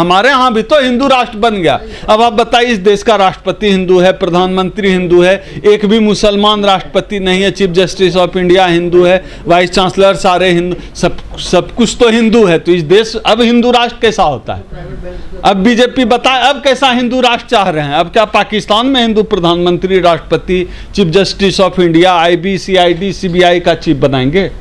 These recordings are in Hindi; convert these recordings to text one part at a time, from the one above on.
हमारे यहाँ भी तो हिंदू राष्ट्र बन गया। अब आप बताइए, इस देश का राष्ट्रपति हिंदू है, प्रधानमंत्री हिंदू है, एक भी मुसलमान राष्ट्रपति नहीं है, chief justice of India Hindu है, वाइस चांसलर सारे हिंदू, सब कुछ तो हिंदू है। तो इस देश अब हिंदू राष्ट्र कैसा होता है? अब बीजेपी बताए अब कैसा हिंदू राष्ट्र चाह रहे हैं? अब क्या पाकिस्तान में हिंदू प्रधानमंत्री, राष्ट्रपति, chief justice of India, IB, CID, CBI का चीफ बनाएंगे?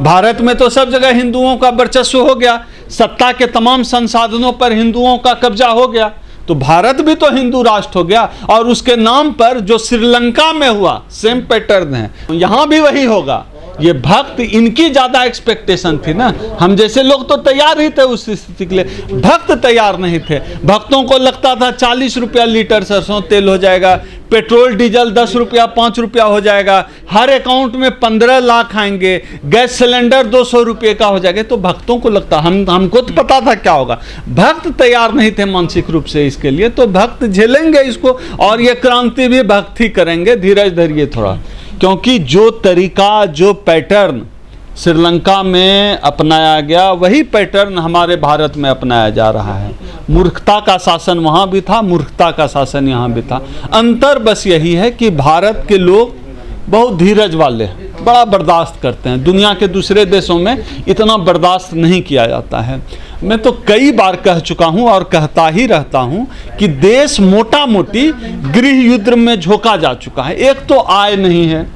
भारत में तो सब जगह हिंदुओं का वर्चस्व हो गया, सत्ता के तमाम संसाधनों पर हिंदुओं का कब्जा हो गया, तो भारत भी तो हिंदू राष्ट्र हो गया। और उसके नाम पर जो श्रीलंका में हुआ सेम पैटर्न है, यहाँ भी वही होगा। ये भक्त, इनकी ज्यादा एक्सपेक्टेशन थी ना, हम जैसे लोग तो तैयार ही थे उस स्थिति के लिए, भक्त तैयार नहीं थे। भक्तों को लगता था 40 रुपया लीटर सरसों तेल हो जाएगा, पेट्रोल डीजल 10 रुपया 5 रुपया हो जाएगा, हर अकाउंट में 15 लाख आएंगे, गैस सिलेंडर 200 रुपये का हो जाएगा। तो भक्तों को लगता, हमको तो पता था क्या होगा। भक्त तैयार नहीं थे मानसिक रूप से इसके लिए, तो भक्त झेलेंगे इसको, और ये क्रांति भी भक्त ही करेंगे। धीरज धरिए थोड़ा, क्योंकि जो तरीका, जो पैटर्न श्रीलंका में अपनाया गया, वही पैटर्न हमारे भारत में अपनाया जा रहा है। मूर्खता का शासन वहाँ भी था, मूर्खता का शासन यहाँ भी था। अंतर बस यही है कि भारत के लोग बहुत धीरज वाले हैं, बड़ा बर्दाश्त करते हैं। दुनिया के दूसरे देशों में इतना बर्दाश्त नहीं किया जाता है। मैं तो कई बार कह चुका हूँ और कहता ही रहता हूँ कि देश मोटा मोटी गृह युद्ध में झोंका जा चुका है। एक तो आय नहीं है,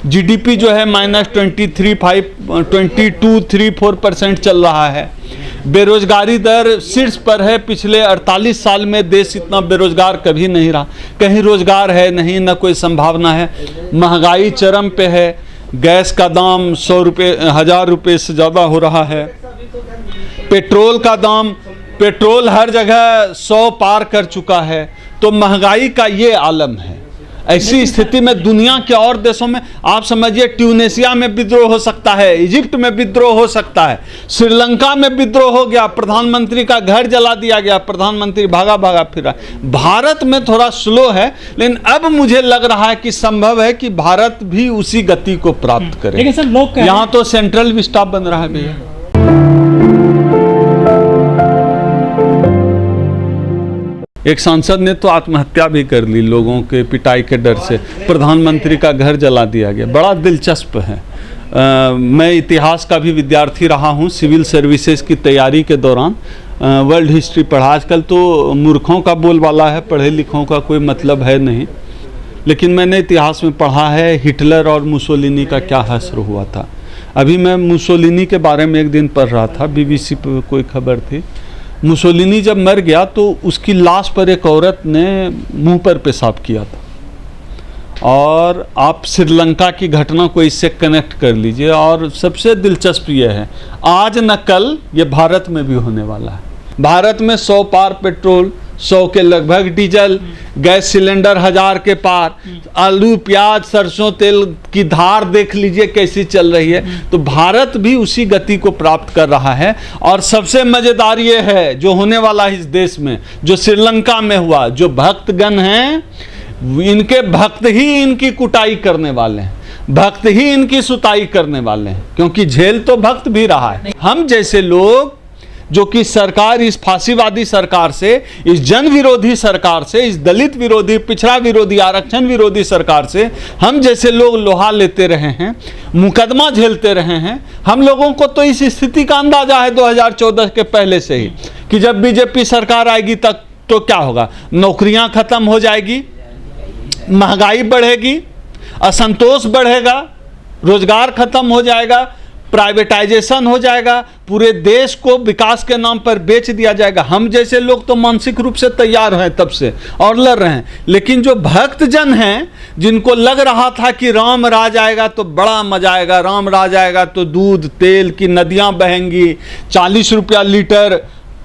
GDP जो है -22-23-4% चल रहा है। बेरोजगारी दर शीर्ष पर है, पिछले 48 साल में देश इतना बेरोजगार कभी नहीं रहा। कहीं रोजगार है नहीं, न कोई संभावना है। महंगाई चरम पे है, गैस का दाम 100 रुपये 1000 रुपये से ज़्यादा हो रहा है। पेट्रोल का दाम, पेट्रोल हर जगह 100 पार कर चुका है। तो महंगाई का ये आलम है। ऐसी स्थिति में दुनिया के और देशों में आप समझिए, ट्यूनेशिया में विद्रोह हो सकता है, इजिप्ट में विद्रोह हो सकता है, श्रीलंका में विद्रोह हो गया, प्रधानमंत्री का घर जला दिया गया, प्रधानमंत्री भागा भागा फिरा। भारत में थोड़ा स्लो है, लेकिन अब मुझे लग रहा है कि संभव है कि भारत भी उसी गति को प्राप्त करे। लेकिन सर लोग यहाँ तो सेंट्रल विस्टा बन रहा है भैया। एक सांसद ने तो आत्महत्या भी कर ली लोगों के पिटाई के डर से, प्रधानमंत्री का घर जला दिया गया। बड़ा दिलचस्प है। मैं इतिहास का भी विद्यार्थी रहा हूँ, सिविल सर्विसेज की तैयारी के दौरान वर्ल्ड हिस्ट्री पढ़ा। आजकल तो मूर्खों का बोलबाला है, पढ़े लिखों का कोई मतलब है नहीं, लेकिन मैंने इतिहास में पढ़ा है हिटलर और मुसोलिनी का क्या हश्र हुआ था। अभी मैं मुसोलिनी के बारे में एक दिन पढ़ रहा था, BBC पर कोई खबर थी। मुसोलिनी जब मर गया तो उसकी लाश पर एक औरत ने मुंह पर पेशाब किया था। और आप श्रीलंका की घटना को इससे कनेक्ट कर लीजिए। और सबसे दिलचस्प ये है, आज न कल ये भारत में भी होने वाला है। भारत में 100 पार पेट्रोल, 100 के लगभग डीजल, गैस सिलेंडर 1000 के पार, आलू प्याज सरसों तेल की धार देख लीजिए कैसी चल रही है। तो भारत भी उसी गति को प्राप्त कर रहा है। और सबसे मजेदार ये है जो होने वाला है इस देश में, जो श्रीलंका में हुआ, जो भक्तगण हैं इनके भक्त ही इनकी कुटाई करने वाले हैं, भक्त ही इनकी सुताई करने वाले हैं, क्योंकि झेल तो भक्त भी रहा है। हम जैसे लोग जो कि सरकार, इस फांसीवादी सरकार से, इस जन विरोधी सरकार से, इस दलित विरोधी, पिछड़ा विरोधी, आरक्षण विरोधी सरकार से हम जैसे लोग लोहा लेते रहे हैं, मुकदमा झेलते रहे हैं। हम लोगों को तो इस स्थिति का अंदाजा है 2014 के पहले से ही कि जब बीजेपी सरकार आएगी तक तो क्या होगा, नौकरियां खत्म हो जाएगी, महंगाई बढ़ेगी, असंतोष बढ़ेगा, रोजगार खत्म हो जाएगा, प्राइवेटाइजेशन हो जाएगा, पूरे देश को विकास के नाम पर बेच दिया जाएगा। हम जैसे लोग तो मानसिक रूप से तैयार हैं तब से और लड़ रहे हैं। लेकिन जो भक्तजन हैं, जिनको लग रहा था कि राम राज आएगा तो बड़ा मजा आएगा, राम राज आएगा तो दूध तेल की नदियां बहेंगी, 40 रुपया लीटर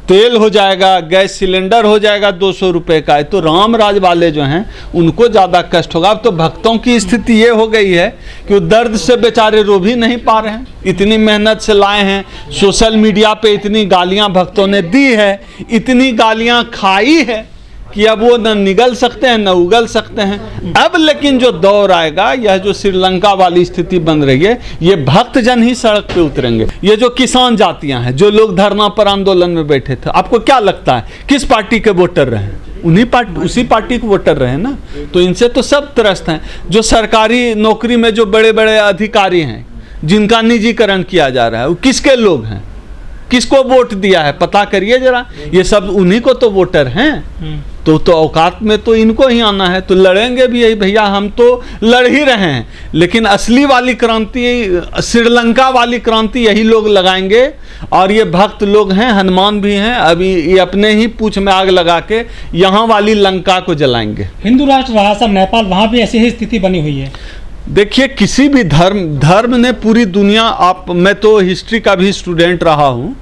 तेल हो जाएगा, गैस सिलेंडर हो जाएगा 200 रुपये का, तो राम राज वाले जो हैं उनको ज़्यादा कष्ट होगा। अब तो भक्तों की स्थिति ये हो गई है कि वो दर्द से बेचारे रो भी नहीं पा रहे हैं। इतनी मेहनत से लाए हैं, सोशल मीडिया पे इतनी गालियां भक्तों ने दी है, इतनी गालियां खाई है कि अब वो न निगल सकते हैं न उगल सकते हैं। अब लेकिन जो दौर आएगा, यह जो श्रीलंका वाली स्थिति बन रही है, ये भक्तजन ही सड़क पे उतरेंगे। ये जो किसान जातियां हैं, जो लोग धरना पर आंदोलन में बैठे थे, आपको क्या लगता है किस पार्टी के वोटर रहे? उसी पार्टी के वोटर रहे ना। तो इनसे तो सब त्रस्त हैं। जो सरकारी नौकरी में जो बड़े बड़े अधिकारी हैं, जिनका निजीकरण किया जा रहा है, वो किसके लोग हैं? किसको वोट दिया है? पता करिए जरा। ये सब उन्हीं को तो वोटर हैं। तो औकात में तो इनको ही आना है। तो लड़ेंगे भी यही भैया, हम तो लड़ ही रहे हैं, लेकिन असली वाली क्रांति, श्रीलंका वाली क्रांति यही लोग लगाएंगे। और ये भक्त लोग हैं, हनुमान भी हैं, अभी ये अपने ही पूंछ में आग लगा के यहाँ वाली लंका को जलाएंगे। हिंदू राष्ट्र रहा सब नेपाल, वहाँ भी ऐसी ही स्थिति बनी हुई है। देखिए, किसी भी धर्म ने पूरी दुनिया, मैं तो हिस्ट्री का भी स्टूडेंट रहा हूँ,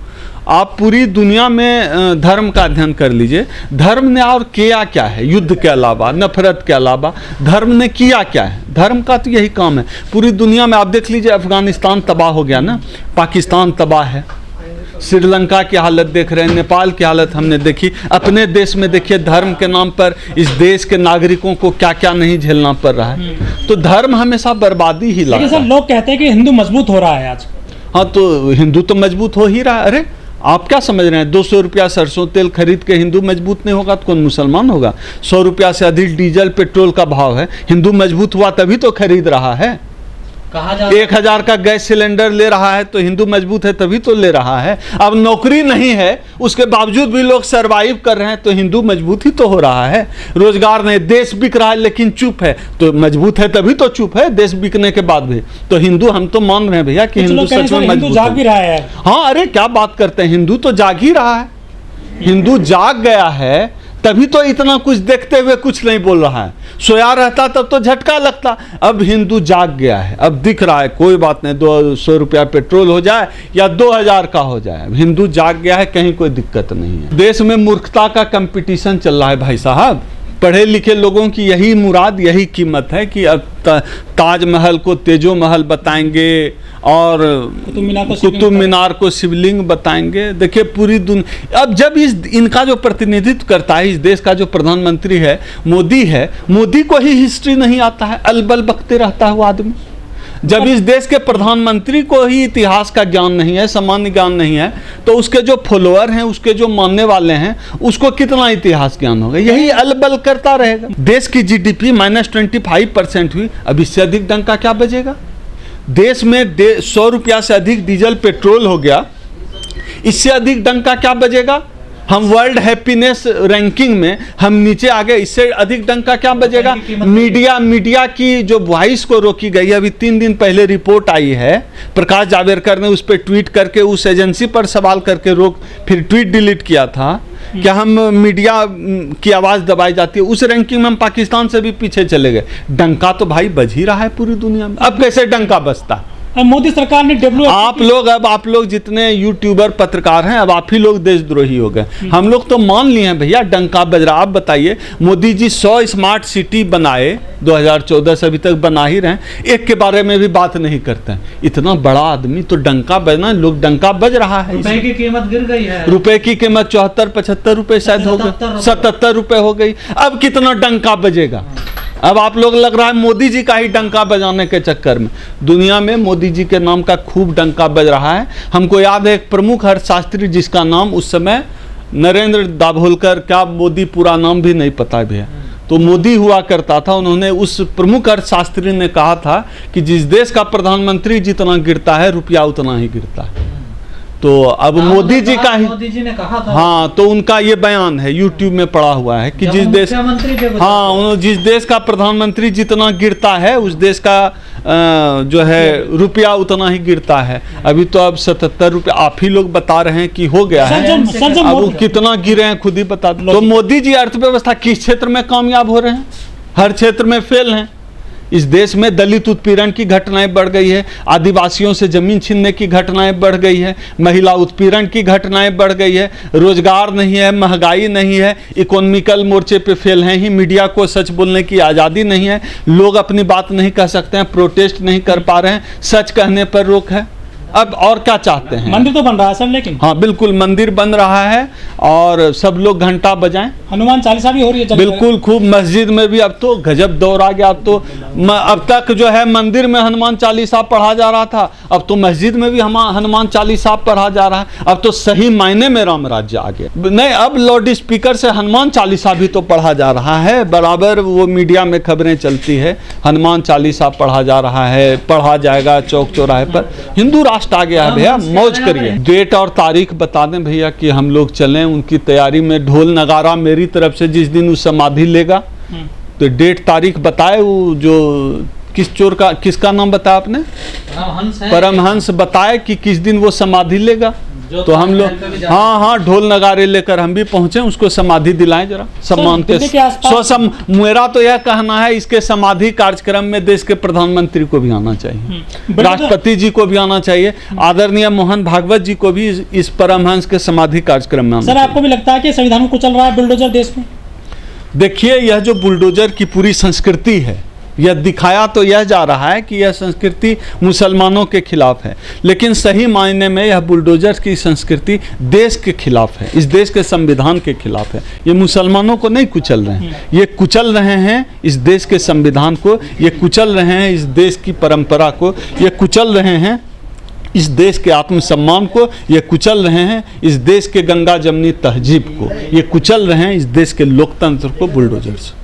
आप पूरी दुनिया में धर्म का अध्ययन कर लीजिए। धर्म ने और किया क्या है? युद्ध के अलावा, नफरत के अलावा धर्म ने किया क्या है? धर्म का तो यही काम है। पूरी दुनिया में आप देख लीजिए, अफगानिस्तान तबाह हो गया ना, पाकिस्तान तबाह है, श्रीलंका की हालत देख रहे हैं, नेपाल की हालत हमने देखी। अपने देश में देखिए, धर्म के नाम पर इस देश के नागरिकों को क्या क्या नहीं झेलना पड़ रहा है। तो धर्म हमेशा बर्बादी ही लाता है। सर, लोग कहते हैं कि हिंदू मजबूत हो रहा है आज। हाँ, तो हिंदू तो मजबूत हो ही रहा है। अरे आप क्या समझ रहे हैं? 200 रुपया सरसों तेल खरीद के हिंदू मजबूत नहीं होगा तो कौन मुसलमान होगा? 100 रुपया से अधिक डीजल पेट्रोल का भाव है, हिंदू मजबूत हुआ तभी तो खरीद रहा है। 1000 का गैस सिलेंडर ले रहा है तो हिंदू मजबूत है तभी तो ले रहा है। अब नौकरी नहीं है, उसके बावजूद भी लोग सरवाइव कर रहे हैं, तो हिंदू मजबूत ही तो हो रहा है। रोजगार नहीं, देश बिक रहा है लेकिन चुप है, तो मजबूत है तभी तो चुप है, देश बिकने के बाद भी। तो हिंदू, हम तो मान रहे हैं भैया कि हिंदू सच में मजबूत जाग भी रहा है। हाँ, अरे क्या बात करते हैं, हिंदू तो जाग ही रहा है। हिंदू जाग गया है तभी तो इतना कुछ देखते हुए कुछ नहीं बोल रहा है। सोया रहता तब तो झटका लगता। अब हिंदू जाग गया है, अब दिख रहा है, कोई बात नहीं, 200 रुपया पेट्रोल हो जाए या 2000 का हो जाए, अब हिंदू जाग गया है, कहीं कोई दिक्कत नहीं है। देश में मूर्खता का कंपटीशन चल रहा है भाई साहब। पढ़े लिखे लोगों की यही मुराद, यही कीमत है कि अब ताजमहल को तेजो महल बताएंगे और कुतुब मीनार को शिवलिंग बताएंगे। देखिए, पूरी दुनिया अब जब इनका जो प्रतिनिधित्व करता है, इस देश का जो प्रधानमंत्री है मोदी है, मोदी को ही हिस्ट्री नहीं आता है, अलबल बकते रहता है वो आदमी। जब इस देश के प्रधानमंत्री को ही इतिहास का ज्ञान नहीं है, सामान्य ज्ञान नहीं है, तो उसके जो फॉलोअर हैं, उसके जो मानने वाले हैं, उसको कितना इतिहास ज्ञान होगा? यही अलबल करता रहेगा। देश की जीडीपी -25% हुई, अब इससे अधिक डंका क्या बजेगा? देश में 100 रुपया से अधिक डीजल पेट्रोल हो गया, इससे अधिक डंका क्या बजेगा? हम वर्ल्ड हैप्पीनेस रैंकिंग में हम नीचे आ गए, इससे अधिक डंका क्या बजेगा? मीडिया की जो वॉइस को रोकी गई है, अभी 3 दिन पहले रिपोर्ट आई है, प्रकाश जावड़ेकर ने उस पर ट्वीट करके उस एजेंसी पर सवाल करके फिर ट्वीट डिलीट किया था कि हम मीडिया की आवाज़ दबाई जाती है। उस रैंकिंग में हम पाकिस्तान से भी पीछे चले गए। डंका तो भाई बज ही रहा है पूरी दुनिया में। अब कैसे डंका बजता? मोदी सरकार ने आप लोग जितने यूट्यूबर पत्रकार हैं, अब आप ही लोग देशद्रोही हो गए। हम लोग तो मान लिए हैं भैया डंका बज रहा। आप बताइए, मोदी जी 100 स्मार्ट सिटी बनाए, 2014 से अभी तक बना ही रहे हैं, एक के बारे में भी बात नहीं करते हैं। इतना बड़ा आदमी तो डंका बजना, लोग डंका बज रहा है। रुपए की कीमत गिर गई है, रुपए की कीमत 74-75 रुपए शायद हो गई, 77 रुपए हो गई। अब कितना डंका बजेगा? अब आप लोग लग रहा है मोदी जी का ही डंका बजाने के चक्कर में। दुनिया में मोदी जी के नाम का खूब डंका बज रहा है। हमको याद है एक प्रमुख अर्थशास्त्री जिसका नाम उस समय नरेंद्र दाभोलकर, क्या मोदी पूरा नाम भी नहीं पता भी है, तो मोदी हुआ करता था। उन्होंने, उस प्रमुख अर्थशास्त्री ने कहा था कि जिस देश का प्रधानमंत्री जितना गिरता है, रुपया उतना ही गिरता है। तो अब मोदी जी का ही, मोदी जी ने कहा था। हाँ, तो उनका ये बयान है, यूट्यूब में पड़ा हुआ है कि जिस देश का प्रधानमंत्री जितना गिरता है, उस देश का जो है रुपया उतना ही गिरता है। अभी तो अब 77 रुपये आप ही लोग बता रहे हैं कि हो गया है। अब वो कितना गिरे हैं खुद ही बता दो। तो मोदी जी अर्थव्यवस्था किस क्षेत्र में कामयाब हो रहे हैं? हर क्षेत्र में फेल हैं। इस देश में दलित उत्पीड़न की घटनाएं बढ़ गई है, आदिवासियों से जमीन छीनने की घटनाएं बढ़ गई है, महिला उत्पीड़न की घटनाएं बढ़ गई है, रोजगार नहीं है, महंगाई नहीं है, इकोनॉमिकल मोर्चे पे फेल हैं ही, मीडिया को सच बोलने की आज़ादी नहीं है, लोग अपनी बात नहीं कह सकते हैं, प्रोटेस्ट नहीं कर पा रहे हैं, सच कहने पर रोक है। अब और क्या चाहते हैं? मंदिर तो बन रहा है सब, लेकिन हाँ बिल्कुल, मंदिर बन रहा है और सब लोग घंटा बजाएं। हनुमान चालीसा भी हो रही है जगह जगह। बिल्कुल, खूब मस्जिद में भी अब तो गजब दौर आ गया। अब तो अब तक जो है मंदिर में हनुमान चालीसा पढ़ा जा रहा था, अब तो मस्जिद में भी हनुमान चालीसा पढ़ा जा रहा है। अब तो सही मायने में राम राज्य आ गया। नहीं, अब लाउड स्पीकर से हनुमान चालीसा भी तो पढ़ा जा रहा है, बराबर वो मीडिया में खबरें चलती है, हनुमान चालीसा पढ़ा जा रहा है, पढ़ा जाएगा चौक चौराहे पर। हिंदू राष्ट्र आ गया है भैया, मौज करिए। डेट और तारीख बता दें भैया कि हम लोग चलें उनकी तैयारी में। ढोल नगारा मेरी तरफ से जिस दिन वो समाधि लेगा, तो डेट तारीख बताए। वो जो किस चोर का, किसका नाम बताया आपने? परमहंस बताए कि किस दिन वो समाधि लेगा। तो हम लोग हाँ ढोल नगारे लेकर हम भी पहुंचे, उसको समाधि दिलाएं जरा सम्मान के। मेरा तो यह कहना है इसके समाधि कार्यक्रम में देश के प्रधानमंत्री को भी आना चाहिए, राष्ट्रपति जी को भी आना चाहिए, आदरणीय मोहन भागवत जी को भी इस परमहंस के समाधि कार्यक्रम में आना चाहिए। सर, आपको भी लगता है कि संविधान को चल रहा है बुलडोजर देश में? देखिए, यह जो बुलडोजर की पूरी संस्कृति है, यह दिखाया तो यह जा रहा है कि यह संस्कृति मुसलमानों के खिलाफ है, लेकिन सही मायने में यह बुलडोजर की संस्कृति देश के खिलाफ है, इस देश के संविधान के खिलाफ है। ये मुसलमानों को नहीं कुचल रहे हैं, ये कुचल रहे हैं इस देश के संविधान को, ये कुचल रहे हैं इस देश की परंपरा को, ये कुचल रहे हैं इस देश के आत्मसम्मान को, ये कुचल रहे हैं इस देश के गंगा जमनी तहजीब को, ये कुचल रहे हैं इस देश के लोकतंत्र को बुलडोजर से।